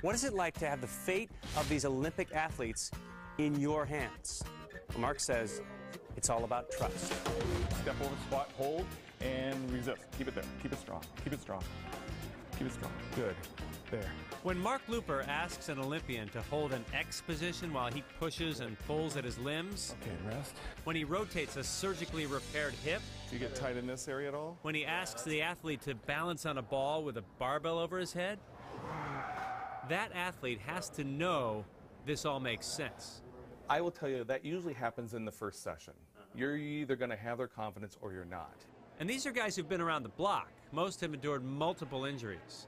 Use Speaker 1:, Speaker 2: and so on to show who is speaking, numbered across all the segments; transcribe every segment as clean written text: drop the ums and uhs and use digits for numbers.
Speaker 1: What is it like to have the fate of these Olympic athletes in your hands? Well, Mark says it's all about trust.
Speaker 2: Step over, squat, hold, and resist. Keep it there. Keep it strong. Keep it strong. Keep it strong. Good. There.
Speaker 3: When Mark Looper asks an Olympian to hold an X position while he pushes and pulls at his limbs,
Speaker 2: Okay, rest.
Speaker 3: when he rotates a surgically repaired hip,
Speaker 2: Do you get tight in this area at all?
Speaker 3: when he asks the athlete to balance on a ball with a barbell over his head, that athlete has to know this all makes sense.
Speaker 4: I will tell you that usually happens in the first session. You're either going to have their confidence or you're not.
Speaker 3: And these are guys who've been around the block. Most have endured multiple injuries.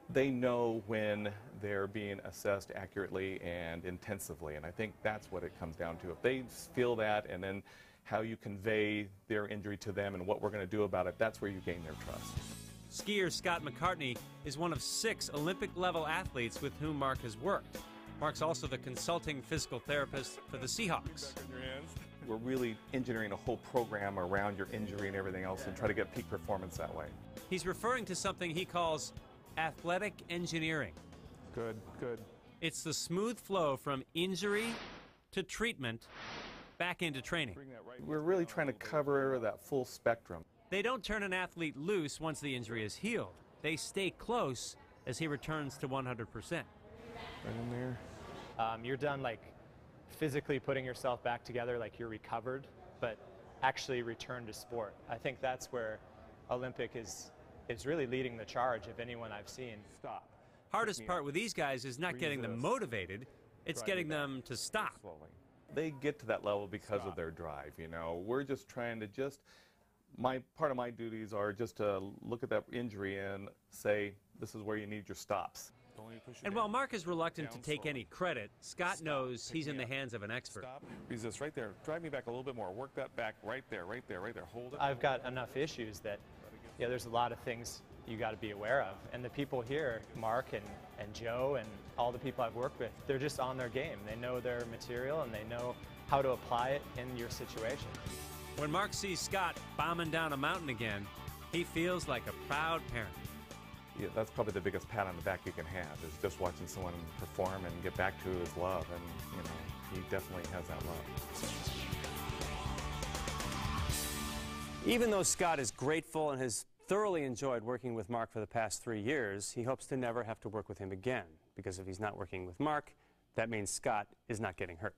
Speaker 4: They know when they're being assessed accurately and intensively, and I think that's what it comes down to. If they feel that, and then how you convey their injury to them and what we're going to do about it, that's where you gain their trust.
Speaker 3: Skier Scott McCartney is one of 6 Olympic-level athletes with whom Mark has worked. Mark's also the consulting physical therapist for the Seahawks.
Speaker 2: Back in your hands.
Speaker 4: We're really engineering a whole program around your injury and everything else and try to get peak performance that way.
Speaker 3: He's referring to something he calls athletic engineering.
Speaker 2: Good, good.
Speaker 3: It's the smooth flow from injury to treatment back into training.
Speaker 2: Bring that right.
Speaker 4: We're really trying to cover that full spectrum.
Speaker 3: They don't turn an athlete loose once the injury is healed. They stay close as he returns to 100%.
Speaker 2: Right in there.
Speaker 5: You're done like physically putting yourself back together, like you're recovered, but actually return to sport. I think that's where Olympic is really leading the charge of anyone I've seen.
Speaker 2: Stop.
Speaker 3: Hardest part with these guys is not getting them
Speaker 4: Resist.
Speaker 3: motivated, it's getting them to stop.
Speaker 4: Slowly. They get to that level because of their drive, you know. We're just trying to part of my duties are just to look at that injury and say, this is where you need your stops.
Speaker 2: Don't let me push you
Speaker 3: And
Speaker 2: down.
Speaker 3: while Mark is reluctant to
Speaker 2: Down
Speaker 3: take
Speaker 2: slowly.
Speaker 3: any credit, Scott knows
Speaker 2: Pick
Speaker 3: he's in
Speaker 2: me
Speaker 3: the
Speaker 2: up.
Speaker 3: hands of an expert.
Speaker 2: Stop. Resist right there. Drive me back a little bit more. Work that back right there, right there, right there. Hold it.
Speaker 5: I've got enough issues that, yeah, there's a lot of things you got to be aware of. And the people here, Mark and Joe and all the people I've worked with, they're just on their game. They know their material and they know how to apply it in your situation.
Speaker 3: When Mark sees Scott bombing down a mountain again, he feels like a proud parent.
Speaker 4: Yeah, that's probably the biggest pat on the back you can have, is just watching someone perform and get back to his love. And, you know, he definitely has that love.
Speaker 1: Even though Scott is grateful and has thoroughly enjoyed working with Mark for the past 3 years, he hopes to never have to work with him again, because if he's not working with Mark, that means Scott is not getting hurt.